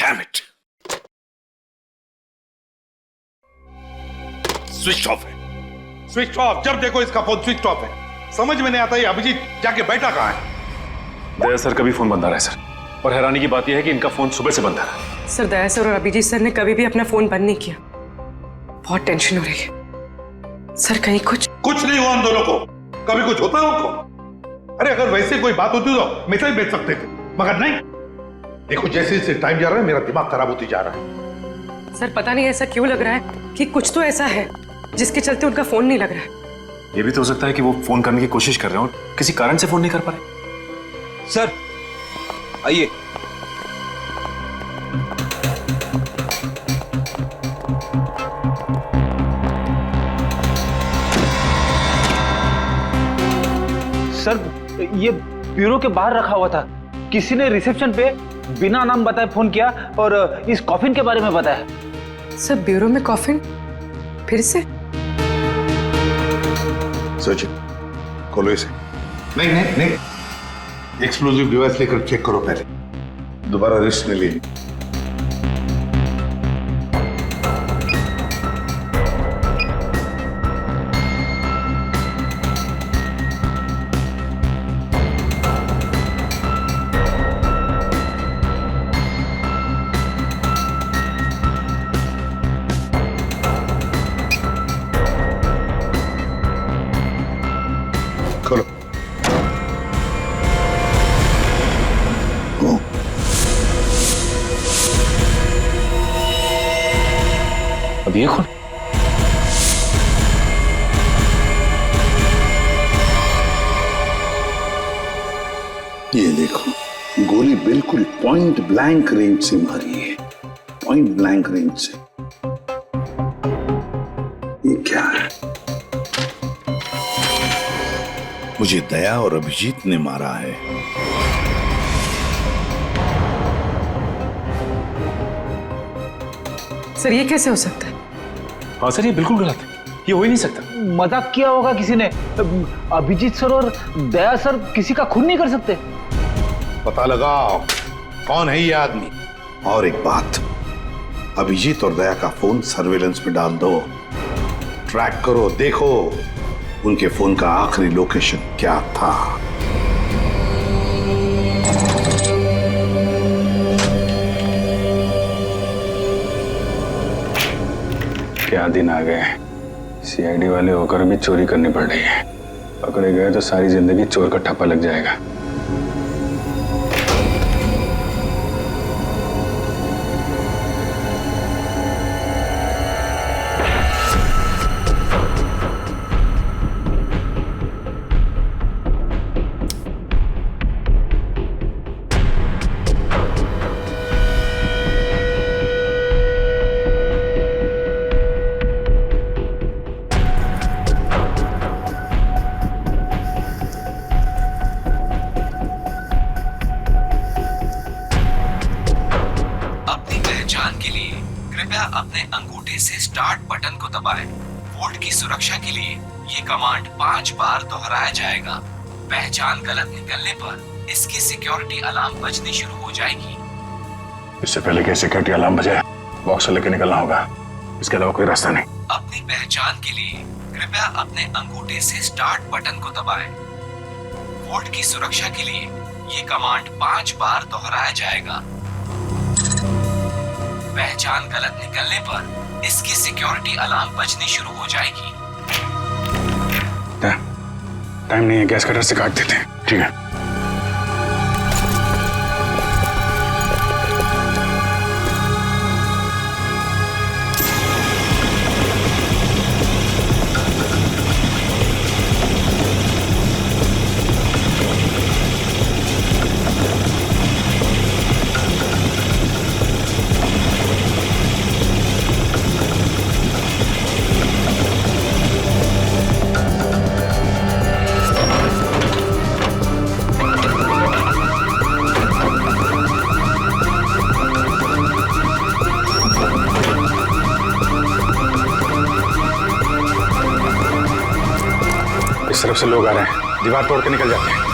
Damn it, switch off है। Switch off? जब देखो इसका फोन स्विच ऑफ है। समझ में नहीं आता ये अभिजीत जाके बैठा कहाँ है? दया सर कभी फोन बंद आ रहा है सर, और हैरानी की बात यह है कि इनका फोन सुबह से बंद आ रहा है। सर दया सर और अभिजीत सर ने कभी भी अपना फोन बंद नहीं किया। बहुत टेंशन हो रही है सर, कहीं कुछ नहीं हुआ उन दोनों को। कभी कुछ होता है उनको? अरे अगर वैसे कोई बात होती तो मैसेज भेज सकते थे, मगर नहीं। देखो जैसे जैसे टाइम जा रहा है मेरा दिमाग खराब होती जा रहा है। सर पता नहीं ऐसा क्यों लग रहा है कि कुछ तो ऐसा है जिसके चलते उनका फोन नहीं लग रहा है। ये भी तो हो सकता है कि वो फोन करने की कोशिश कर रहे हो और किसी कारण से फोन नहीं कर पा रहे। सर आइए। सर ये ब्यूरो के बाहर रखा हुआ था, किसी ने रिसेप्शन पे बिना नाम बताए फोन किया और इस कॉफिन के बारे में बताया। सर ब्यूरो में कॉफिन फिर से? सोचिए, खोलो इसे। नहीं नहीं नहीं, एक्सप्लोजिव डिवाइस लेकर चेक करो पहले, दोबारा रिस्क नहीं लेनी। खोलो। अब ये खोल। ये देखो, गोली बिल्कुल पॉइंट ब्लैंक रेंज से मारी है, पॉइंट ब्लैंक रेंज से। ये क्या है? मुझे दया और अभिजीत ने मारा है। सर ये कैसे हो सकता है? हाँ सर ये बिल्कुल गलत है, ये हो ही नहीं सकता। मजाक किया होगा किसी ने। अभिजीत सर और दया सर किसी का खून नहीं कर सकते। पता लगाओ कौन है ये आदमी। और एक बात, अभिजीत और दया का फोन सर्वेलेंस में डाल दो, ट्रैक करो, देखो उनके फोन का आखिरी लोकेशन क्या था। क्या दिन आ गए, सीआईडी वाले होकर भी चोरी करनी पड़ रही है। पकड़े गए तो सारी जिंदगी चोर का ठप्पा लग जाएगा। अपने अंगूठे से स्टार्ट बटन को दबाएं। वोल्ट की सुरक्षा के लिए ये कमांड 5 बार दोहराया जाएगा। पहचान गलत निकलने पर इसकी सिक्योरिटी अलार्म बजनी शुरू हो जाएगी। इससे पहले कि सिक्योरिटी अलार्म बजे बॉक्स लेके निकलना होगा, इसके अलावा कोई रास्ता नहीं। अपनी पहचान के लिए कृपया अपने अंगूठे से स्टार्ट बटन को दबाएं। वोल्ट की सुरक्षा के लिए ये कमांड 5 बार दोहराया जाएगा। पहचान गलत निकलने पर इसकी सिक्योरिटी अलार्म बजनी शुरू हो जाएगी। टाइम नहीं है, गैस कटर से काट देते हैं। ठीक है। इस तरफ से लोग आ रहे हैं, दीवार तोड़ के निकल जाते हैं।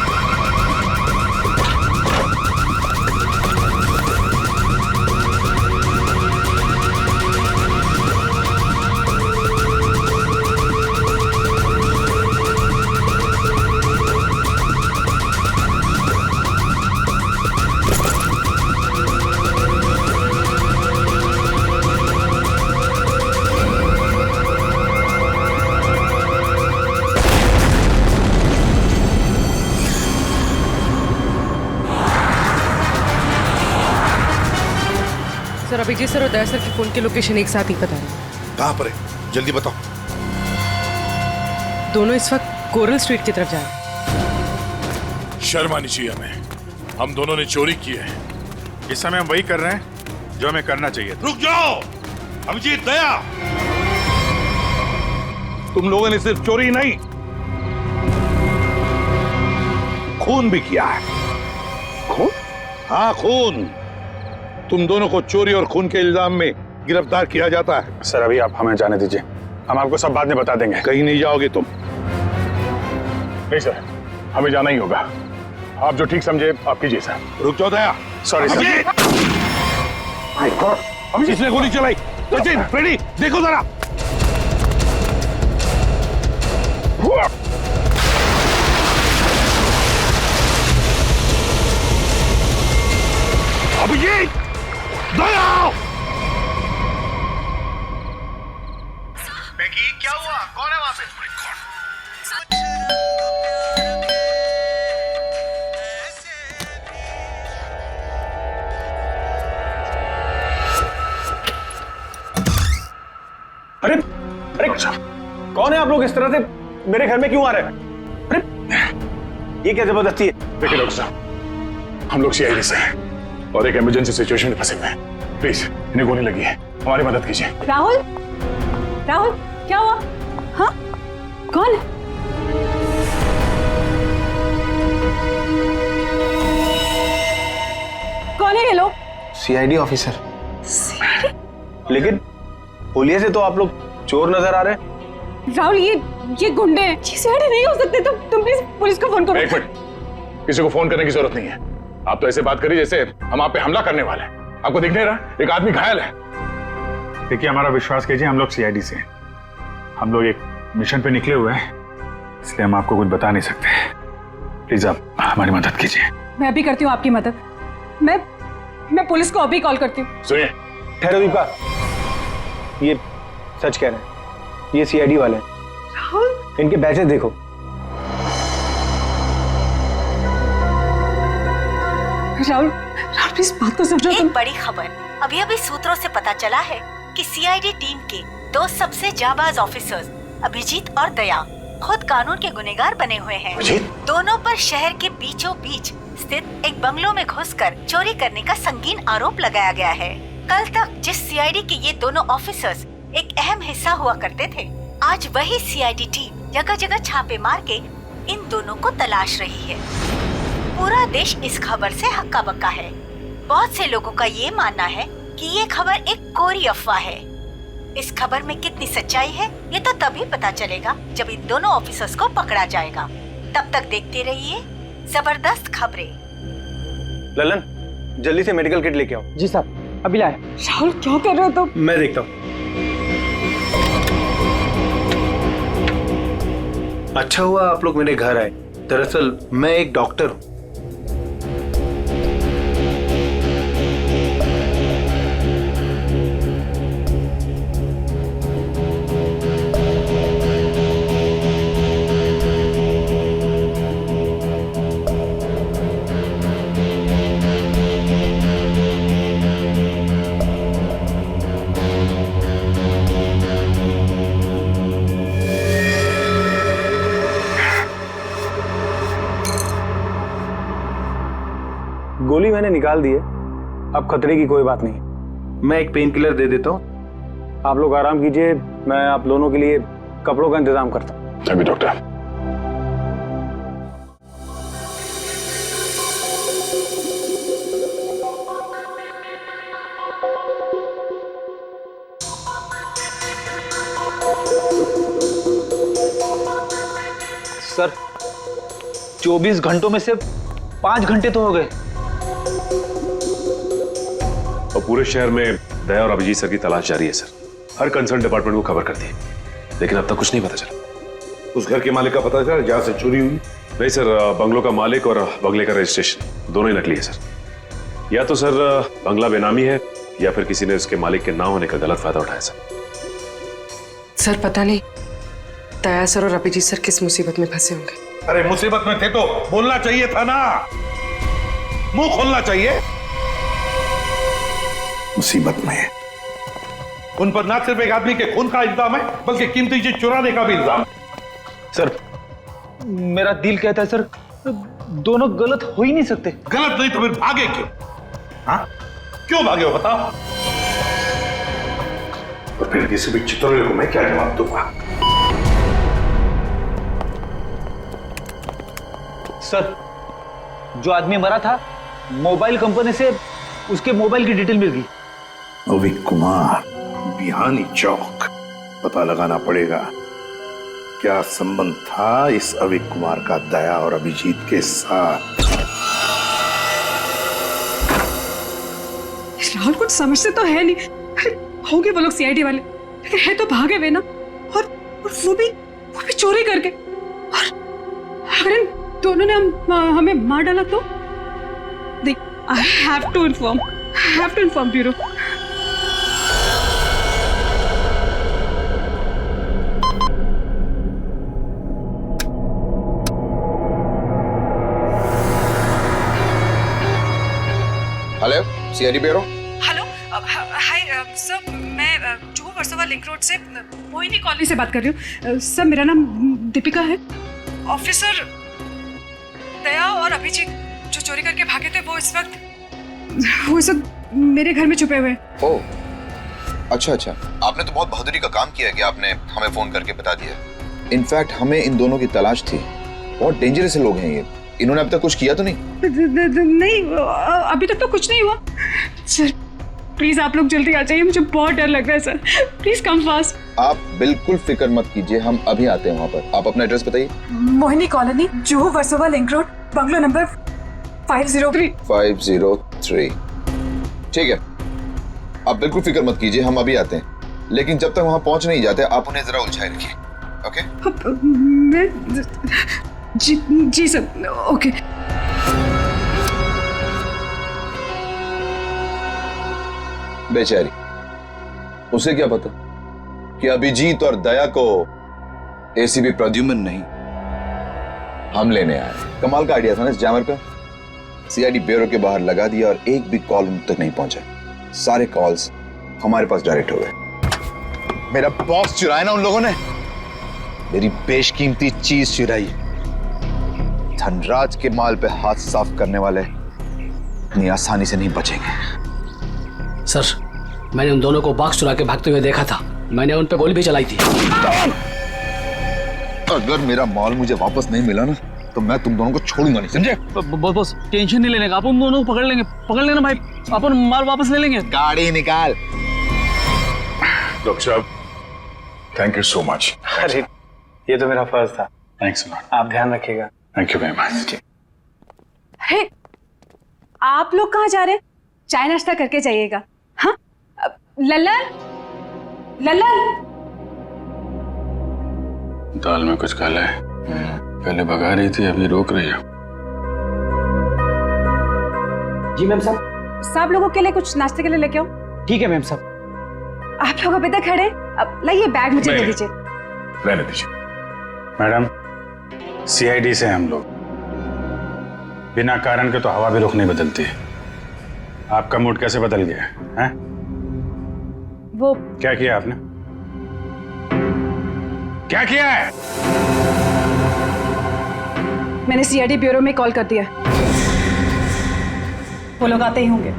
अभिजीत सर और दया सर के फोन की लोकेशन एक साथ ही पता है। कहां पर है, जल्दी बताओ। दोनों इस वक्त कोरल स्ट्रीट की तरफ जा रहे हैं। शर्म आनी चाहिए हमें, हम दोनों ने चोरी की है। इस समय हम वही कर रहे हैं जो हमें करना चाहिए। रुक जाओ अभिजीत, दया, तुम लोगों ने सिर्फ चोरी नहीं, खून भी किया है। खून? हाँ, खून। तुम दोनों को चोरी और खून के इल्जाम में गिरफ्तार किया जाता है। सर अभी आप हमें जाने दीजिए, हम आपको सब बाद में बता देंगे। कहीं नहीं जाओगे तुम। नहीं सर, हमें जाना ही होगा। आप जो ठीक समझे आप कीजिए सर। रुक जाओ दया। Sorry sir. अभिजीत, इसने गोली चलाई। सचिन, फ्रेडी, देखो जरा। अभिजीत, दया। क्या हुआ? कौन है वहां पे? अरे अरे कौन है आप लोग? इस तरह से मेरे घर में क्यों आ रहे हैं? अरे ये क्या जबरदस्ती है? देखिए डॉक्टर साहब, हम लोग सीआईडी से हैं और एक इमरजेंसी सिचुएशन में फंसे हुए हैं। प्लीज, इन्हें गोली लगी है, हमारी मदद कीजिए। राहुल, राहुल क्या हुआ? हाँ, कौन? कौन है ये लोग? CID officer. लेकिन होलिये से तो आप लोग चोर नजर आ रहे हैं। राहुल, ये गुंडे हैं। ये सीआईडी नहीं हो सकते। तुम प्लीज पुलिस को फोन करो। एक मिनट, किसी को फोन करने की जरूरत नहीं है। आप तो ऐसे बात करिए जैसे हम आप पे हमला करने वाले हैं। आपको दिख नहीं रहा एक आदमी घायल है? देखिए हमारा विश्वास कीजिए, हम लोग सीआईडी से हैं। हम लोग एक मिशन पे निकले हुए हैं, इसलिए हम आपको कुछ बता नहीं सकते। प्लीज आप हमारी मदद कीजिए। मैं अभी करती हूँ आपकी मदद। मैं पुलिस को अभी कॉल करती हूँ। सुनिए, ठहरो दीपा, ये सच कह रहे हैं, ये सीआईडी वाले हैं। राहुल, इनके बैचेस देखो। राहुल प्लीज बात को समझो। एक बड़ी खबर अभी अभी सूत्रों से पता चला है कि सीआईडी टीम के दो सबसे जाबाज ऑफिसर्स अभिजीत और दया खुद कानून के गुनहगार बने हुए हैं। दोनों पर शहर के बीचों बीच स्थित एक बंगलों में घुसकर चोरी करने का संगीन आरोप लगाया गया है। कल तक जिस सीआईडी के ये दोनों ऑफिसर्स एक अहम हिस्सा हुआ करते थे, आज वही सीआईडी टीम जगह जगह छापे मार के इन दोनों को तलाश रही है। पूरा देश इस खबर से हक्का बक्का है। बहुत से लोगों का ये मानना है कि ये खबर एक कोरी अफवाह है। इस खबर में कितनी सच्चाई है ये तो तभी पता चलेगा जब इन दोनों ऑफिसर्स को पकड़ा जाएगा। तब तक देखते रहिए जबरदस्त खबरें। ललन, जल्दी से मेडिकल किट लेके आओ। जी साहब, अभी लाए। राहुल क्या कर रहे हो तुम? मैं देखता हूँ। अच्छा हुआ आप लोग मेरे घर आए। दरअसल मैं एक डॉक्टर हूँ। गोली मैंने निकाल दी है, अब खतरे की कोई बात नहीं। मैं एक पेन किलर दे देता हूँ, आप लोग आराम कीजिए। मैं आप दोनों के लिए कपड़ों का इंतजाम करता हूँ। अभी डॉक्टर। सर 24 घंटों में से 5 घंटे तो हो गए। और पूरे शहर में दया और अभिजीत सर की तलाश जारी है सर। हर कंसर्न डिपार्टमेंट को खबर कर दी, लेकिन अब तक कुछ नहीं पता चला। उस घर के मालिक का पता चला जहां से चोरी हुई? नहीं सर, बंगलों का मालिक और बंगले का रजिस्ट्रेशन दोनों ही नकली है सर। या तो सर बंगला बेनामी है या फिर किसी ने उसके मालिक के ना होने का गलत फायदा उठाया सर पता नहीं दया सर और अभिजीत सर किस मुसीबत में फंसे होंगे। अरे मुसीबत में थे तो बोलना चाहिए था ना, मुंह खोलना चाहिए। मुसीबत में है। उन पर ना सिर्फ एक आदमी के खून का इल्जाम है, बल्कि कीमती चीज चुराने का भी इल्जाम है। सर, मेरा दिल कहता है सर, दोनों गलत हो ही नहीं सकते। गलत नहीं तो फिर भागे क्यों? हाँ, क्यों भागे हो बताओ? और फिर किसी भी चितौरे को मैं क्या जवाब दूंगा? सर, जो आदमी मरा था, मोबाइल कंपनी से उसके मोबाइल की डिटेल मिल गई। अविक कुमार, बिहानी चौक। पता लगाना पड़ेगा क्या संबंध था इस अविक कुमार का दया और अभिजीत के साथ। राहुल कुछ समझते तो है नहीं। अरे होंगे वो लोग सीआईडी वाले, लेकिन है तो भागे हुए ना। और वो भी चोरी करके। और अगर इन दोनों ने हमें मार डाला तो देख, I have to inform bureau. Hello, CID bureau. Hello, hi sir, मैं जुहू वर्सोवा लिंक रोड से मोहिनी कॉलोनी से बात कर रही हूँ। सर, मेरा नाम दीपिका है। ऑफिसर दया और अभिजीत जो चोरी करके भागे थे, वो इस वक्त मेरे घर में छुपे हुए हैं। ओह, अच्छा। आपने तो बहुत बहादुरी का काम किया कि आपने हमें फोन करके बता दिया। इनफैक्ट हमें इन दोनों की तलाश थी। बहुत डेंजरस लोग हैं ये। इन्होंने अब तक कुछ किया तो नहीं? नहीं, अभी तक तो कुछ नहीं हुआ। सर प्लीज आप लोग जल्दी आ जाइए, मुझे बहुत डर लग रहा है सर। Please come fast. आप बिल्कुल फिक्र मत कीजिए, हम अभी आते हैं वहाँ पर। आप अपना एड्रेस बताइए। Mohini colony, Juhu Versova link road, bungalow number 503। 503। ठीक है, आप बिल्कुल फिक्र मत कीजिए, हम अभी आते हैं। लेकिन जब तक वहाँ पहुँच नहीं जाते, आप उन्हें जरा उलझाए रखिए। ओके? मैं जी सर, ओके। बेचारी, उसे क्या पता कि अभिजीत और दया को एसीपी प्रद्युम्न नहीं, हम लेने आए। कमाल का आइडिया था ना इस जैमर का। सीआईडी ब्यूरो के बाहर लगा दिया और एक भी कॉल उन तक नहीं पहुंचा। सारे कॉल्स हमारे पास डायरेक्ट हो गए। मेरा बॉस चुराया ना उन लोगों ने, मेरी बेशकीमती चीज चुराई। धनराज के माल पे हाथ साफ करने वाले इतनी आसानी से नहीं बचेंगे। सर, मैंने उन दोनों को बाक्स चुरा के भागते हुए देखा था। मैंने उन पे गोली भी चलाई थी। अगर मेरा माल मुझे वापस नहीं मिला ना, तो मैं तुम दोनों को छोड़ूंगा नहीं, समझे? बॉस टेंशन नहीं लेने का, अपन दोनों को पकड़ लेना भाई। अपन माल वापस ले लेंगे। गाड़ी निकाल। डॉक्टर साहब, थैंक यू सो मच। अरे ये तो मेरा फर्ज था। Thanks lot. आप ध्यान रखिएगा। Thank you very much. अरे आप लोग कहाँ जा रहे हैं? चाय नाश्ता करके जाइएगा। हाँ, लल्लन, दाल में कुछ काला है। पहले भगा रही थी, अभी रोक रही है। जी मैम साहब। सब लोगों के लिए कुछ नाश्ते के लिए लेके आओ। ठीक है मैम साहब। आप लोग अभी तक खड़े, अब लाइए बैग मुझे दे दीजिए। रहने दीजिए। मैडम, सीआईडी से हम लोग बिना कारण के तो हवा भी रुख नहीं बदलती है। आपका मूड कैसे बदल गया है? वो क्या किया आपने? क्या किया है? मैंने सीआईडी ब्यूरो में कॉल कर दिया। वो लोग आते ही होंगे।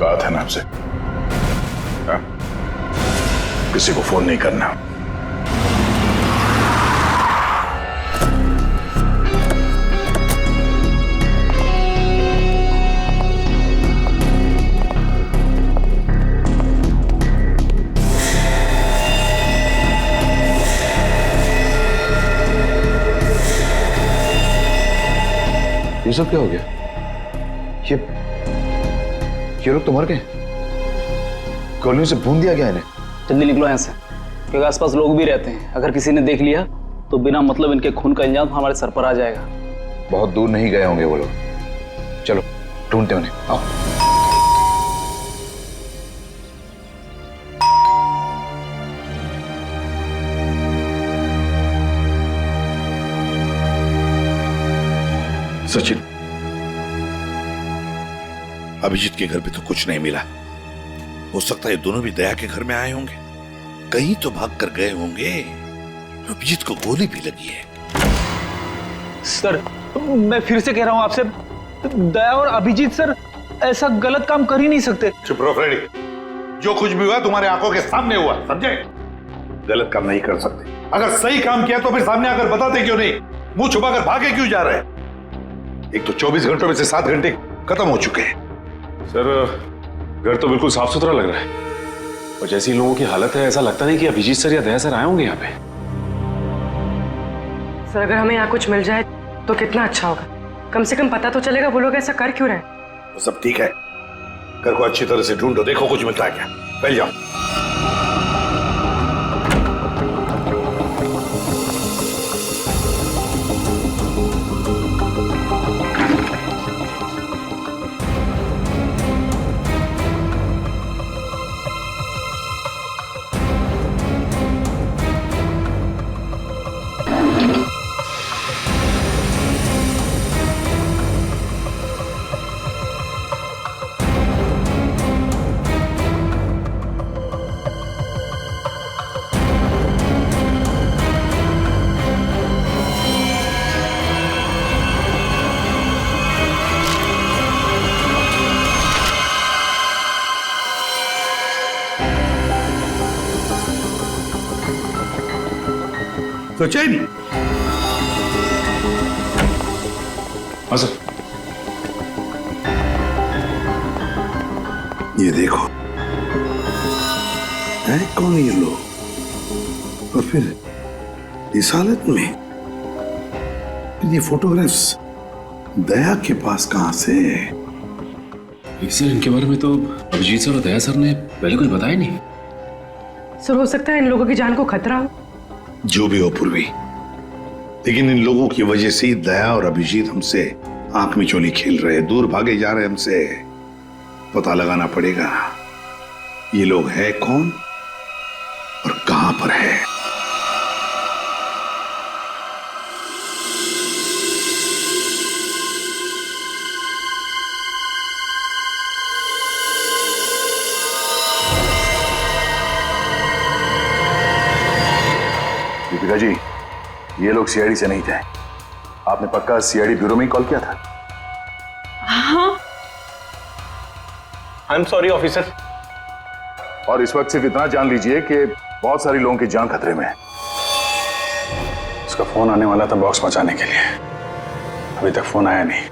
कहा था ना आपसे, किसी को फोन नहीं करना। ये सब क्या हो गया? ये लोग तो मर गए। गोलियों से भून दिया गया इन्हें। जल्दी निकलो यहाँ से, क्योंकि आसपास लोग भी रहते हैं। अगर किसी ने देख लिया तो बिना मतलब इनके खून का इल्जाम हमारे सर पर आ जाएगा। बहुत दूर नहीं गए होंगे वो लोग। चलो ढूंढते उन्हें। आओ। सचिन, अभिजीत के घर पे तो कुछ नहीं मिला। हो सकता है दोनों भी दया के घर में आए होंगे, कहीं तो भाग कर गए होंगे। अभिजीत को गोली भी लगी है। सर मैं फिर से कह रहा हूं आपसे, दया और अभिजीत सर ऐसा गलत काम कर ही नहीं सकते। चुप रहो फ्रेडी, जो कुछ भी हुआ तुम्हारे आंखों के सामने हुआ, समझे? गलत काम नहीं कर सकते। अगर सही काम किया तो फिर सामने आकर बताते क्यों नहीं? मुंह छुपाकर भागे क्यों जा रहे हैं? एक तो 24 घंटों में से 7 घंटे खत्म हो चुके हैं। सर घर तो बिल्कुल साफ सुथरा लग रहा है, और जैसी लोगों की हालत है ऐसा लगता नहीं कि अभिजीत सर या दया सर आए होंगे यहाँ पे। सर अगर हमें यहाँ कुछ मिल जाए तो कितना अच्छा होगा। कम से कम पता तो चलेगा वो लोग ऐसा कर क्यों रहे हैं। तो सब ठीक है, घर को अच्छी तरह से ढूंढो, देखो कुछ मिलता है क्या। पहले जाओ। तो चैन, हाँ सर। ये देखो, है कौन ये लोग, और फिर इस हालत में? फिर ये फोटोग्राफ्स दया के पास कहां से? सर इनके बारे में तो अभिजीत सर और दया सर ने पहले कुछ बताया नहीं। सर हो सकता है इन लोगों की जान को खतरा हो। जो भी हो पूर्वी, लेकिन इन लोगों की वजह से दया और अभिजीत हमसे आंख में चोली खेल रहे, दूर भागे जा रहे हमसे। पता लगाना पड़ेगा ये लोग है कौन और कहां पर है। दीपिका जी, ये लोग सीआईडी से नहीं थे। आपने पक्का सीआईडी ब्यूरो में ही कॉल किया था? हाँ। I am sorry officer. और इस वक्त सिर्फ इतना जान लीजिए कि बहुत सारी लोगों की जान खतरे में है। उसका फोन आने वाला था बॉक्स पहुंचाने के लिए, अभी तक फोन आया नहीं।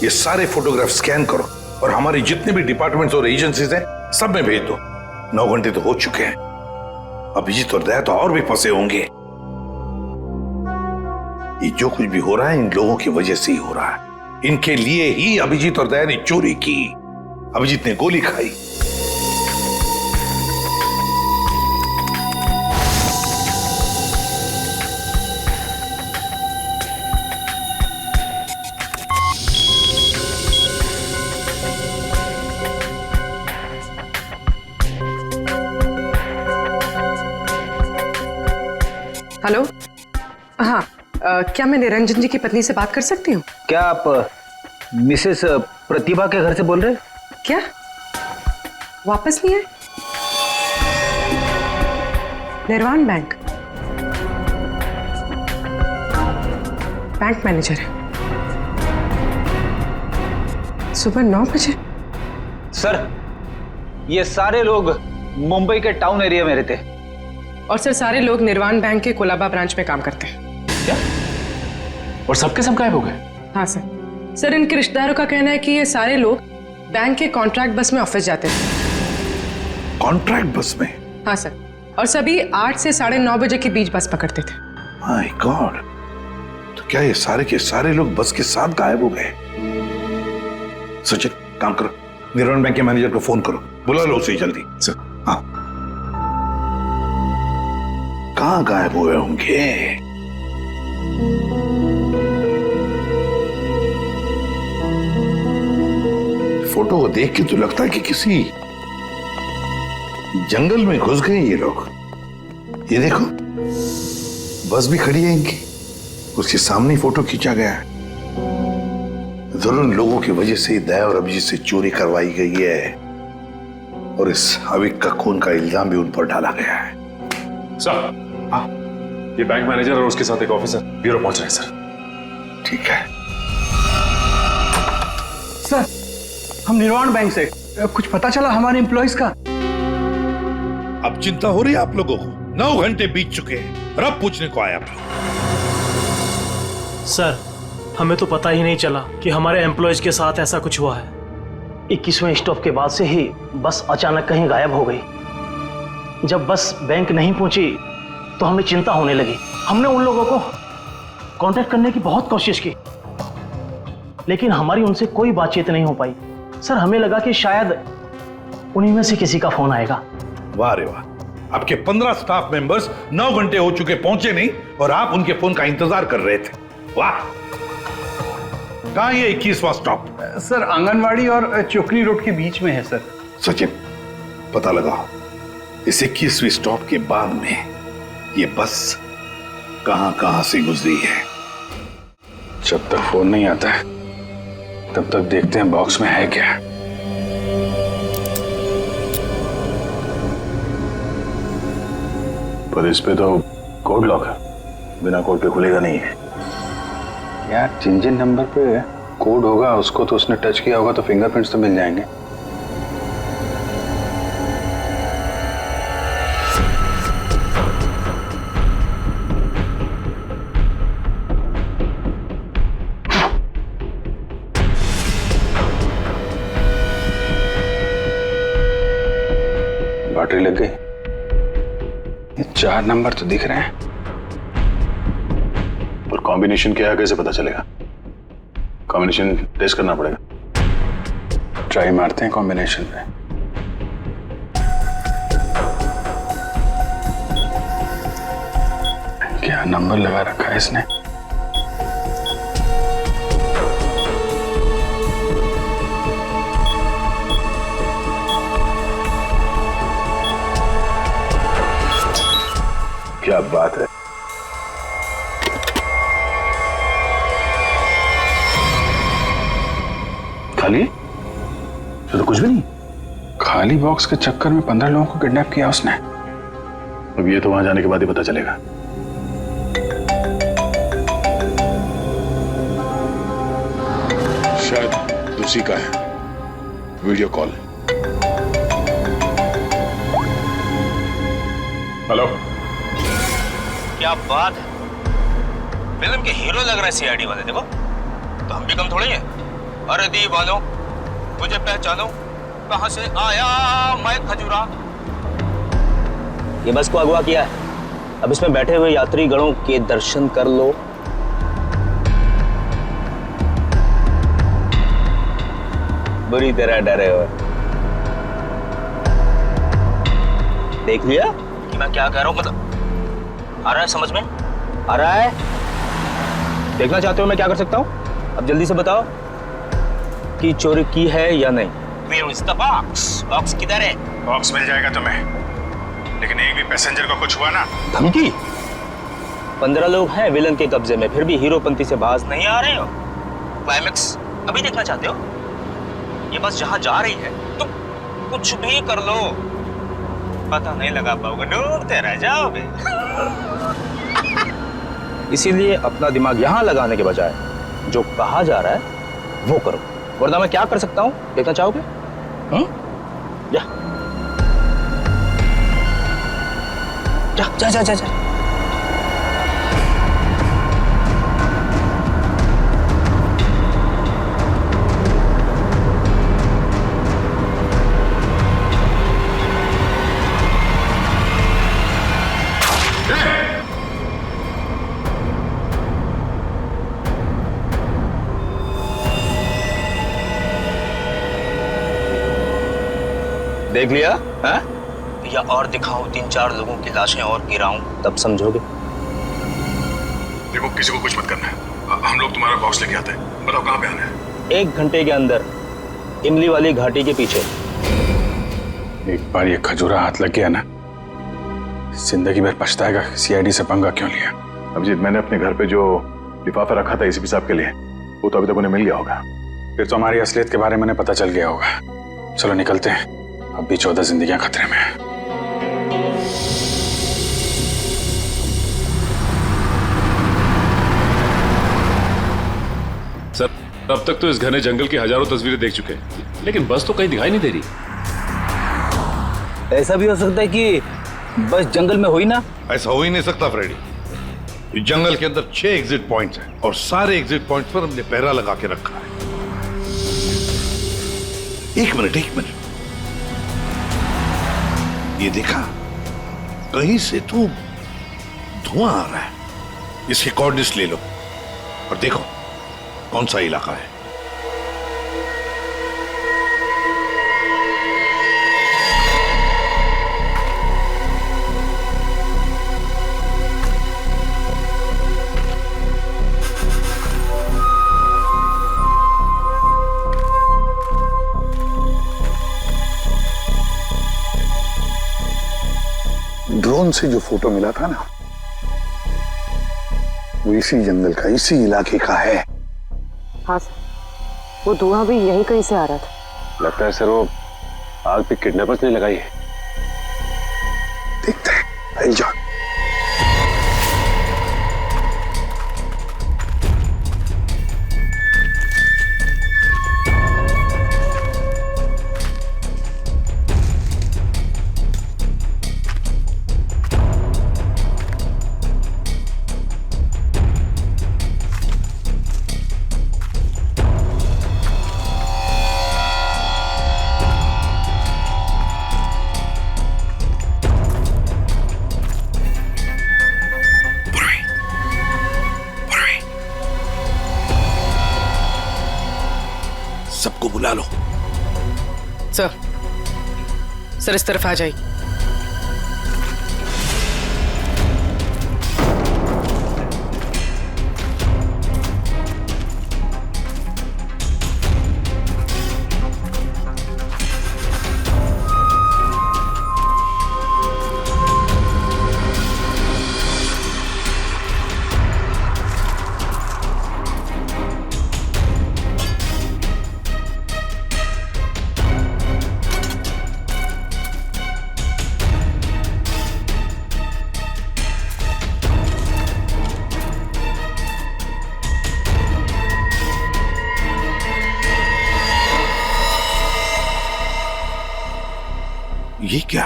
ये सारे फोटोग्राफ स्कैन करो और हमारे जितने भी डिपार्टमेंट्स और एजेंसीज हैं सब में भेज दो। 9 घंटे तो हो चुके हैं, अभिजीत और दया तो और भी फंसे होंगे। ये जो कुछ भी हो रहा है इन लोगों की वजह से ही हो रहा है। इनके लिए ही अभिजीत और दया ने चोरी की। अभिजीत ने गोली खाई। हेलो, हाँ, क्या मैं निरंजन जी की पत्नी से बात कर सकती हूँ? क्या आप मिसेस प्रतिभा के घर से बोल रहे हैं? क्या वापस नहीं आए? निर्वाण बैंक मैनेजर है, सुबह 9 बजे। सर ये सारे लोग मुंबई के टाउन एरिया में रहते हैं। और सर सारे लोग निर्वाण बैंक के कोलाबा ब्रांच में काम करते हैं। क्या? और सबके सब गायब हो गए? हाँ सर। सर इनके रिश्तेदारों का कहना है कि ये सारे लोग बैंक के कॉन्ट्रैक्ट बस में ऑफिस जाते थे। कॉन्ट्रैक्ट बस में? हाँ सर, और सभी 8 से 9:30 बजे के बीच बस पकड़ते थे। माय गॉड, तो क्या ये सारे के सारे लोग बस के साथ गायब हो गए? सचिन काम करो, निर्वाण बैंक के मैनेजर को फोन करो, बुला लो उसे जल्दी। सर हाँ, कहां गायब हुए होंगे? फोटो को देख के तो लगता है कि किसी जंगल में घुस गए ये लोग। ये देखो बस भी खड़ी है इनकी, उसके सामने फोटो खींचा गया है। जरूर इन लोगों की वजह से ही दया और अभिजीत से चोरी करवाई गई है और इस अविक का खून का इल्जाम भी उन पर डाला गया है। सर, हाँ, ये बैंक मैनेजर और उसके साथ एक ऑफिसर ब्यूरो पहुंच रहे हैं सर। ठीक है सर, हम निर्वाण बैंक से कुछ पता चला हमारे एम्प्लॉइज का? अब चिंता हो रही है आप लोगों को? 9 घंटे बीत चुके हैं और अब पूछने को आए आप लोग। सर, हमें तो पता ही नहीं चला कि हमारे एम्प्लॉयज के साथ ऐसा कुछ हुआ है। 21वें स्टॉप के बाद से ही बस अचानक कहीं गायब हो गई। जब बस बैंक नहीं पहुंची तो हमें चिंता होने लगी। हमने उन लोगों को कांटेक्ट करने की बहुत कोशिश की, लेकिन हमारी उनसे कोई बातचीत नहीं हो पाई। सर, हमें लगा कि शायद उन्हीं में से किसी का फोन आएगा। वाह रे वाह, आपके 15 स्टाफ मेंबर्स 9 घंटे हो चुके पहुंचे नहीं और आप उनके फोन का इंतजार कर रहे थे। वाह, कहां ये 21वां स्टॉप? सर, आंगनवाड़ी और चोकरी रोड के बीच में है सर। सचिन, पता लगाओ इस 21वीं स्टॉप के बाद में ये बस कहां से गुजरी है। जब तक फोन नहीं आता है तब तक देखते हैं बॉक्स में है क्या। पर इस पे तो कोड लॉक है, बिना कोड के खुलेगा नहीं है। यार, जिन नंबर पे कोड होगा उसको तो उसने टच किया होगा, तो फिंगरप्रिंट्स तो मिल जाएंगे। बैटरी लग गई। ये 4 नंबर तो दिख रहे हैं, और कॉम्बिनेशन क्या है कैसे पता चलेगा? कॉम्बिनेशन टेस्ट करना पड़ेगा। ट्राई मारते हैं कॉम्बिनेशन पे। क्या नंबर लगा रखा है इसने? क्या बात है। खाली तो कुछ भी नहीं। खाली बॉक्स के चक्कर में 15 लोगों को किडनैप किया उसने। अब ये तो वहां जाने के बाद ही पता चलेगा। शायद उसी का है। Video call. हेलो, क्या बात है, फिल्म के हीरो लग रहा है सीआईडी वाले। देखो तो हम भी कम थोड़ी हैं। अरे दी वालों, मुझे पहचानो, कहां से आया मैं खजूरा। ये बस को अगवा किया है, अब इसमें बैठे हुए यात्री गणों के दर्शन कर लो। बुरी तरह डरे हुए। देख लिया कि मैं क्या कह रहा हूं? मतलब आ रहा है समझ में? आ रहा है? देखना चाहते हो मैं क्या कर सकता हूं? अब जल्दी से बताओ कि चोरी की है या नहीं। Where is the box? Box किधर है? बॉक्स मिल जाएगा तुम्हें, लेकिन एक भी पैसेंजर को कुछ हुआ ना। धमकी? 15 लोग हैं विलन के कब्जे में, फिर भी हीरोपंती से बाज नहीं आ रहे हो। क्लाइमेक्स अभी देखना चाहते हो? ये बस जहां जा रही है तुम कुछ भी कर लो, पता नहीं लगा पाओगे, डूबते रह जाओगे। इसीलिए अपना दिमाग यहां लगाने के बजाय जो कहा जा रहा है वो करो। वरना मैं क्या कर सकता हूं देखना चाहोगे? जा जा जा जा, जा। देख लिया है? या और दिखाऊं 3-4 लोगों की लाशें और गिराऊं, तब समझोगे। देखो किसी को कुछ मत करना है, हम लोग तुम्हारा बॉक्स लेके आते हैं। बताओ कहाँ पे आना है? 1 घंटे के अंदर इमली वाली घाटी के पीछे। एक बार ये खजूरा हाथ लग गया ना, जिंदगी भर पछताएगा सीआईडी से पंगा क्यों लिया। अभिजीत, मैंने अपने घर पे जो लिफाफा रखा था एसीपी साहब के लिए, वो तो अभी तक उन्हें मिल गया होगा। फिर तो हमारी असलियत के बारे में पता चल गया होगा। चलो निकलते हैं, अब भी 14 जिंदगियां खतरे में हैं। सर, अब तक तो इस घने जंगल की हजारों तस्वीरें देख चुके हैं, लेकिन बस तो कहीं दिखाई नहीं दे रही। ऐसा भी हो सकता है कि बस जंगल में हुई ना? ऐसा हो ही नहीं सकता फ्रेडी। इस जंगल के अंदर 6 एग्जिट पॉइंट्स हैं और सारे एग्जिट पॉइंट्स पर हमने पहरा लगा के रखा है। एक मिनट। ये देखा, कहीं से तो धुआं आ रहा है। इसके कोऑर्डिनेट्स ले लो और देखो कौन सा इलाका है। ड्रोन से जो फोटो मिला था ना, वो इसी जंगल का, इसी इलाके का है। हाँ सर, वो धुआं भी यहीं कहीं से आ रहा था। लगता है सर वो आग पे किडनैपर्स ने लगाई है। देखते हैं, आई जाओ। सबको बुला लो। सर इस तरफ आ जाइए। ये क्या?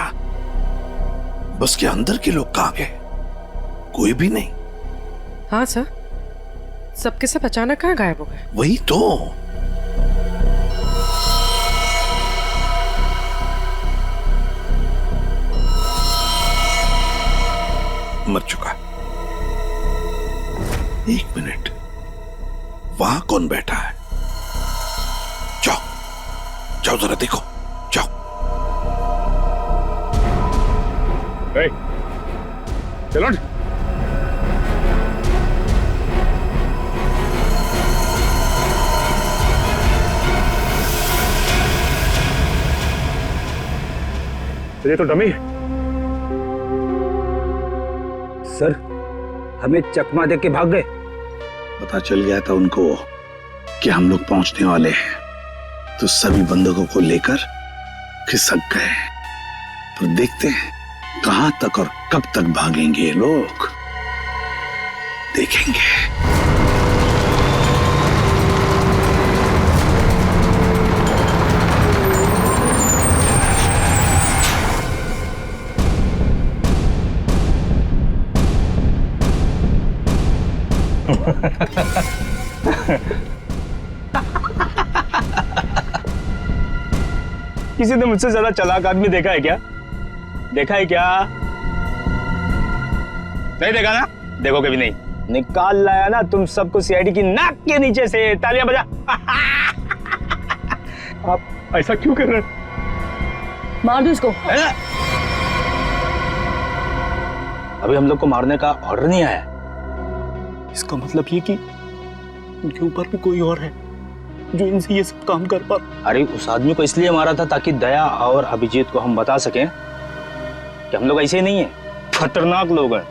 बस के अंदर के लोग कहां गए? कोई भी नहीं। हाँ सर, सबके सब अचानक कहाँ गायब हो गए? वही तो। मर चुका। एक मिनट, वहां कौन बैठा है? जाओ जाओ जरा देखो, जाओ। चलो ये तो डमी। सर, हमें चकमा दे के भाग गए। पता चल गया था उनको कि हम लोग पहुंचने वाले हैं, तो सभी बंदूकों को लेकर खिसक गए। तो देखते हैं कहां तक और कब तक भागेंगे ये लोग, देखेंगे। किसी ने मुझसे ज्यादा चालाक आदमी देखा है क्या? देखा है क्या? नहीं देखा ना? देखो कभी नहीं। निकाल लाया ना तुम सबको सीआईडी की नाक के नीचे से। तालियां बजा। आप ऐसा क्यों कर रहे हैं? मार दो इसको। अभी हम लोग को मारने का ऑर्डर नहीं आया। इसका मतलब ये कि उनके ऊपर भी कोई और है जो इनसे ये सब काम कर पा। अरे उस आदमी को इसलिए मारा था ताकि दया और अभिजीत को हम बता सकें कि हम लोग ऐसे नहीं है, खतरनाक लोग हैं।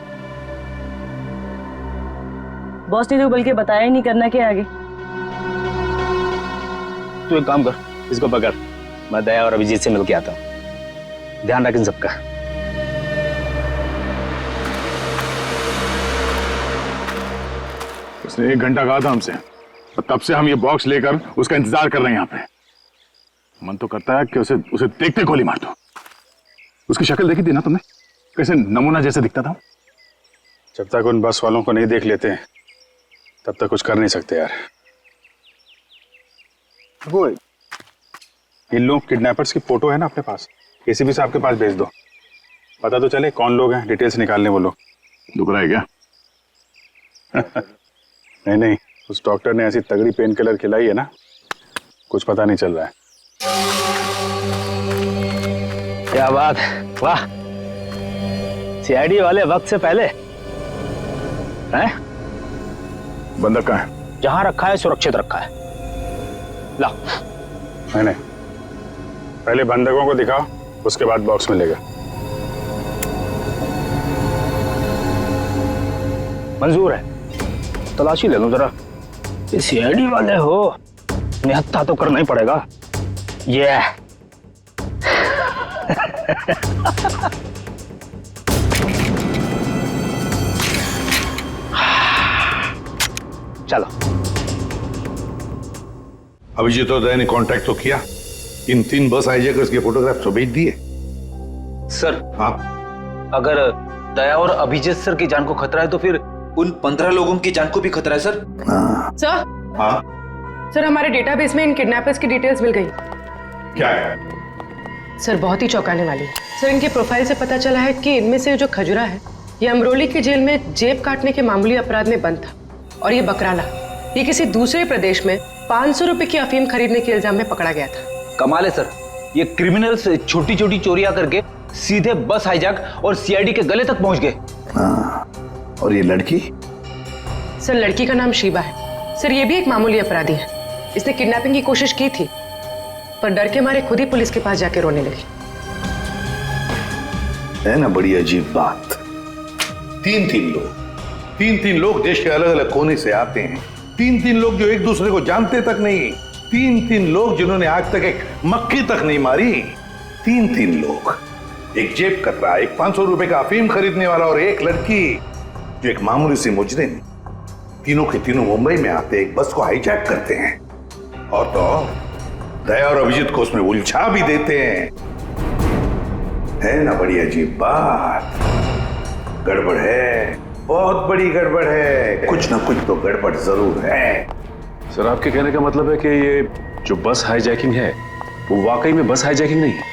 बॉस ने तो बल्कि बताया ही नहीं करना के आगे। तू एक काम कर, इसको पकड़, मैं दया और अभिजीत से मिल के आता हूँ। ध्यान रख इन सबका। उसने 1 घंटा कहा था हमसे, और तब से हम ये बॉक्स लेकर उसका इंतजार कर रहे हैं यहाँ पे। मन तो करता है कि उसे देखते गोली मार दो। उसकी शक्ल देखी थी ना तुमने, कैसे नमूना जैसे दिखता था। जब तक उन बस वालों को नहीं देख लेते तब तक कुछ कर नहीं सकते यार। वो इन लोग किडनैपर्स की फोटो है ना अपने पास, एसीपी साहब के पास भेज दो, पता तो चले कौन लोग हैं, डिटेल्स निकाल लें वो लोग। दुख रहा है क्या? नहीं नहीं, उस डॉक्टर ने ऐसी तगड़ी पेन किलर खिलाई है ना, कुछ पता नहीं चल रहा है। क्या बात, वाह, सीआईडी वाले वक्त से पहले हैं? बंदक कहाँ है? जहां रखा है सुरक्षित रखा है। ला। नहीं, पहले बंधकों को दिखाओ, उसके बाद बॉक्स मिलेगा। मंजूर है, तलाशी ले लो जरा। ये सीआईडी वाले हो, निहत्था तो करना ही पड़ेगा। ये चलो। अभिजीत और दया ने कांटेक्ट तो किया, इन 3 बस हाईजैकर्स के फोटोग्राफ तो भेज दिए। सर, हाँ, अगर दया और अभिजीत सर की जान को खतरा है तो फिर उन 15 लोगों की जान को भी खतरा है सर। सर, हाँ, सर हमारे डेटाबेस में इन किडनैपर्स की डिटेल्स मिल गई। क्या है? सर बहुत ही चौंकाने वाली है। सर इनके प्रोफाइल से पता चला है कि इनमें से जो खजुरा है ये अमरोली की जेल में जेब काटने के मामूली अपराध में बंद था, और ये बकराला ये किसी दूसरे प्रदेश में 500 रुपए की अफीम खरीदने के इल्जाम में पकड़ा गया था। कमाल है सर, ये क्रिमिनल्स छोटी छोटी चोरियां करके सीधे बस हाईजैक और सीआईडी के गले तक पहुंच गए। और ये लड़की? सर लड़की का नाम शीबा है। सर ये भी एक मामूली अपराधी है। इसने किडनैपिंग की कोशिश की थी, पर डर के मारे खुद ही पुलिस के पास जाके रोने लगी। है ना बड़ी अजीब बात। 3 लोग देश के अलग अलग कोने से आते हैं। 3 लोग जो एक दूसरे को जानते तक नहीं। 3 लोग जिन्होंने आज तक एक मक्खी तक नहीं मारी। 3 लोग, एक जेब कतरा, एक 500 रुपए का अफीम खरीदने वाला और एक लड़की जो एक मामूली सी मुजरिम। तीनों के तीनों मुंबई में आते एक बस को हाईजैक करते हैं, और तो दया और अभिजीत को उसमें उलझा भी देते हैं। है ना बड़ी अजीब बात। गड़बड़ है, बहुत बड़ी गड़बड़ है। कुछ ना कुछ तो गड़बड़ जरूर है। सर आपके कहने का मतलब है कि ये जो बस हाईजैकिंग है वो वाकई में बस हाईजैकिंग नहीं है,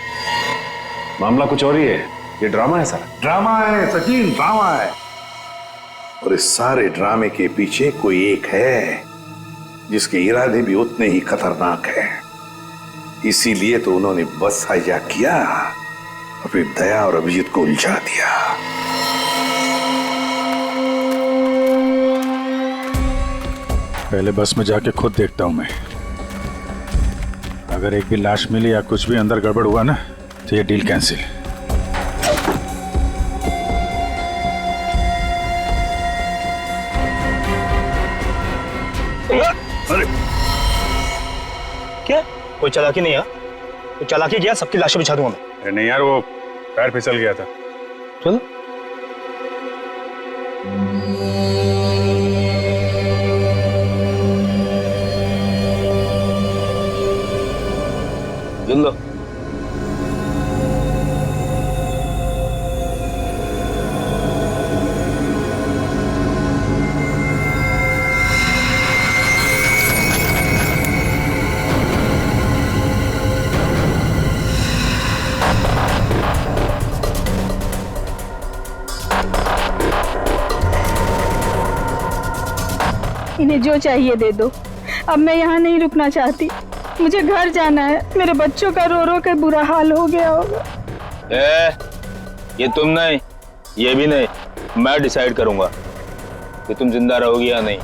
मामला कुछ और ही है, ये ड्रामा है सर। ड्रामा है सचिन, ड्रामा है। और इस सारे ड्रामे के पीछे कोई एक है जिसके इरादे भी उतने ही खतरनाक है। इसीलिए तो उन्होंने बस हाईजैक किया और फिर दया और अभिजीत को उलझा दिया। पहले बस में जाके खुद देखता हूं मैं। अगर एक भी लाश मिली या कुछ भी अंदर गड़बड़ हुआ ना तो ये डील कैंसिल। अरे क्या, कोई चालाकी नहीं है? कोई चालाकी किया, सबकी लाशें बिछा दूंगा मैं। अरे नहीं यार, वो पैर फिसल गया था। चलो लो। इन्हें जो चाहिए दे दो। अब मैं यहाँ नहीं रुकना चाहती, मुझे घर जाना है। मेरे बच्चों का रो रो के बुरा हाल हो गया होगा। ये तुम नहीं, ये भी नहीं, मैं डिसाइड करूंगा कि तुम जिंदा रहोगी या नहीं।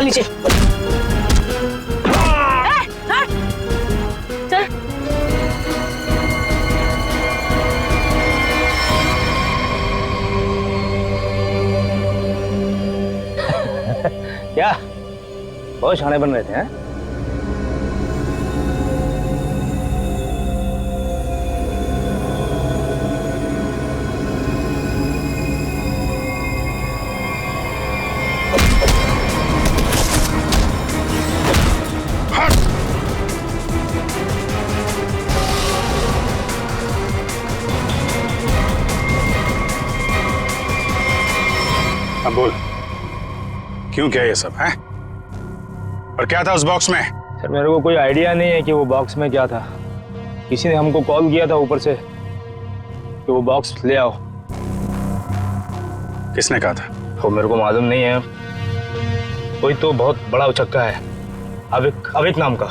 लीजिए। चल। क्या बहुत शाणे बन रहे थे हैं? अब बोल, क्यों क्या ये सब है? और क्या था उस बॉक्स में? सर मेरे को कोई आइडिया नहीं है कि वो बॉक्स में क्या था। किसी ने हमको कॉल किया था ऊपर से कि वो बॉक्स ले आओ। किसने कहा था? वो मेरे को मालूम नहीं है। कोई तो बहुत बड़ा उचक्का है, अविक नाम का।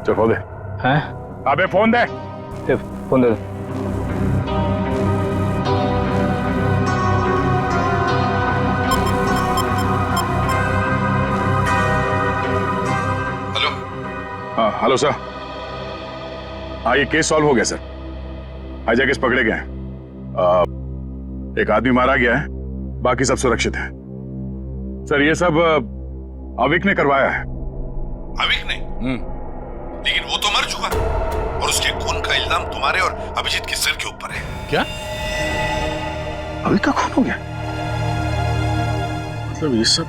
चल फोन दे। हैं? अबे फोन दे। फोन दे। हाँ हेलो सर। हाँ ये केस सॉल्व हो गया सर। हाईजैकर्स पकड़े गए हैं। एक आदमी मारा गया है, बाकी सब सुरक्षित हैं। सर ये सब अविक ने करवाया है। अविक ने? लेकिन वो तो मर चुका और उसके खून का इल्जाम तुम्हारे और अभिजीत के सिर के ऊपर है। क्या? अविक का खून हो गया? मतलब ये सब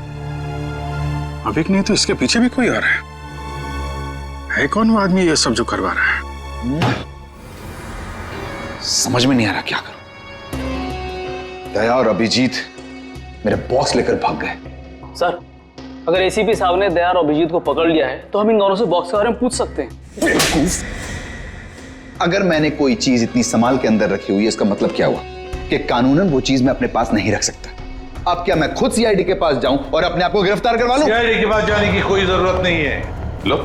अविक नहीं तो इसके पीछे भी कोई आ रहा है कौन वो आदमी ये सब जो करवा रहा है? समझ में नहीं आ रहा क्या करूं। दया और अभिजीत मेरे बॉक्स लेकर भाग गए। सर अगर एसीपी साहब ने दया और अभिजीत को पकड़ लिया है तो हम इन दोनों से बॉक्स के बारे में पूछ सकते हैं। बेवकूफ, अगर मैंने कोई चीज इतनी संभाल के अंदर रखी हुई है इसका मतलब क्या हुआ कि कानूनन वो चीज मैं अपने पास नहीं रख सकता। अब क्या मैं खुद सीआईडी के पास जाऊं और अपने आप को गिरफ्तार करवा लूं? सीआईडी के पास जाने की कोई जरूरत नहीं है। लो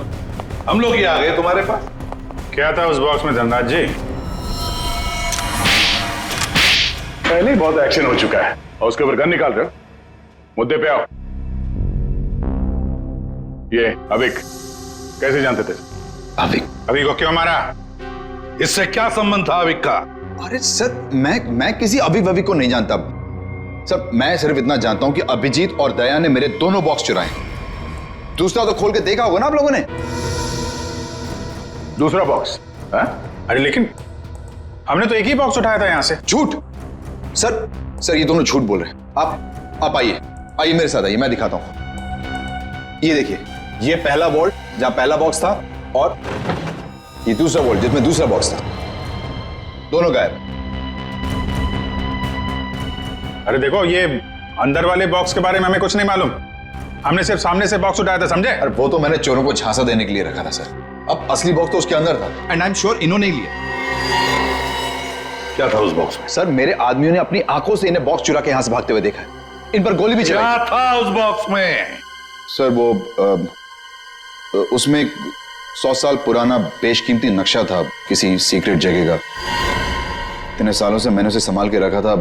हम लोग ही आ गए तुम्हारे पास। क्या था उस बॉक्स में धनराज जी? पहले ही बहुत एक्शन हो चुका है और उसके ऊपर गन निकाल रहे हो। मुद्दे पे आओ। ये अविक कैसे जानते थे? अविक को क्यों मारा? इससे क्या संबंध था अविक का? अरे सर मैं किसी अविक को नहीं जानता सर। मैं सिर्फ इतना जानता हूं कि अभिजीत और दया ने मेरे दोनों बॉक्स चुराए। दूसरा तो खोल के देखा होगा ना आप लोगों ने। दूसरा बॉक्स? अरे लेकिन हमने तो एक ही बॉक्स उठाया था यहां से। झूठ सर ये दोनों झूठ बोल रहे हैं। आप आइए मेरे साथ आइए, मैं दिखाता हूं। ये देखिए, ये पहला वॉल्ट जहां पहला बॉक्स था और ये दूसरा वॉल्ट जिसमें दूसरा बॉक्स था। दोनों गायब। अरे देखो ये अंदर वाले बॉक्स के बारे में हमें कुछ नहीं मालूम। हमने सिर्फ सामने से बॉक्स उठाया था, समझे? और वो तो मैंने चोरों को झांसा देने के लिए रखा था सर। अब असली बॉक्स तो उसके अंदर था एंड आई एम श्योर इन्होंने ही लिया। क्या था उस बॉक्स में? सर मेरे आदमियों ने अपनी आंखों से इन्हें बॉक्स चुरा के यहां से भागते हुए देखा है। इन पर गोली भी चलाई। क्या था उस बॉक्स में? सर वो उसमें 100 साल पुराना बेशकीमती नक्शा था किसी सीक्रेट जगह का। इतने सालों से मैंने उसे संभाल के रखा था।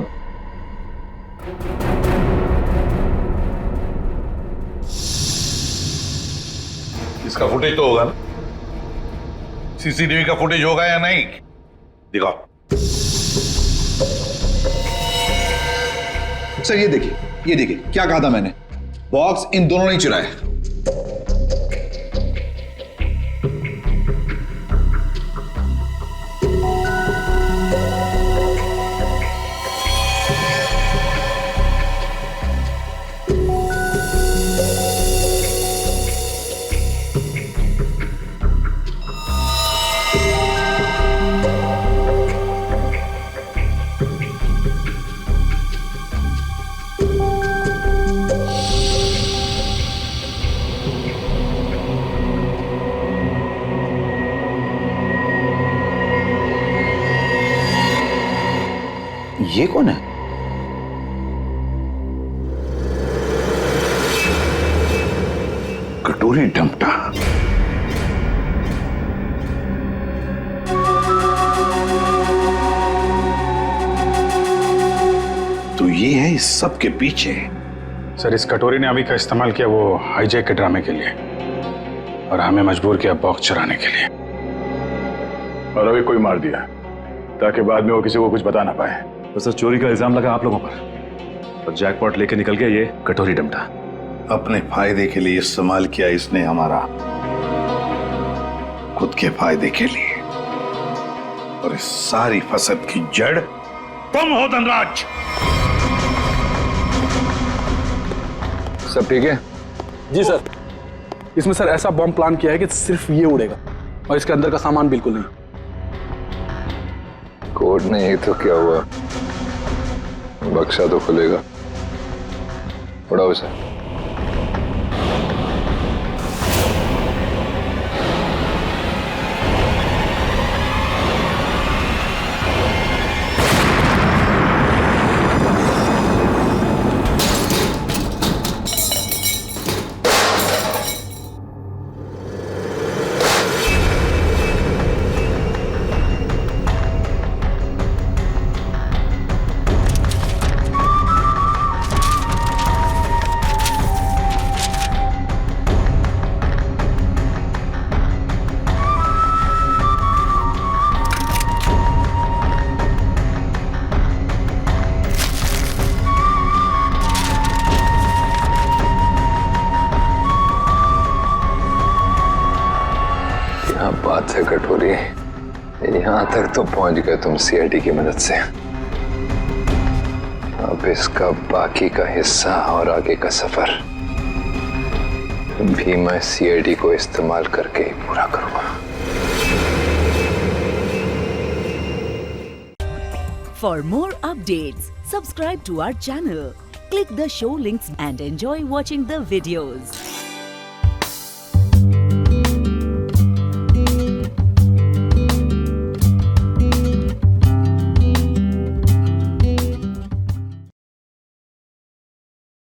इसका फुटेज तो होगा ना? सीसीटीवी का फुटेज होगा या नहीं? दिखाओ। सर ये देखिए क्या कहा था मैंने। बॉक्स इन दोनों ने चुराया। ये कौन है? कटोरी डमटा। तो ये है इस सब के पीछे। सर इस कटोरी ने अभी का इस्तेमाल किया वो हाईजैक के ड्रामे के लिए और हमें मजबूर किया बॉक्स चुराने के लिए। और अभी कोई मार दिया ताकि बाद में वो किसी को कुछ बता ना पाए। तो सर चोरी का इल्जाम लगा आप लोगों पर और जैकपॉट लेके निकल गया ये कटोरी डमटा। अपने फायदे के लिए इस्तेमाल किया इसने हमारा, खुद के फायदे के लिए। और इस सारी फसद की जड़ तुम हो धनराज। सब ठीक है? जी सर। इसमें सर ऐसा बॉम्ब प्लान किया है कि सिर्फ ये उड़ेगा और इसके अंदर का सामान बिल्कुल नहीं। कोड नहीं तो क्या हुआ, बक्सा तो खुलेगा। उड़ाओ इसे। बात है कटोरी, यहां तक तो पहुंच गए तुम सीआईडी की मदद से। अब इसका बाकी का हिस्सा और आगे का सफर भी मैं सीआईडी को इस्तेमाल करके ही पूरा करूंगा। For more updates, subscribe to our channel, click the show links and enjoy watching the videos.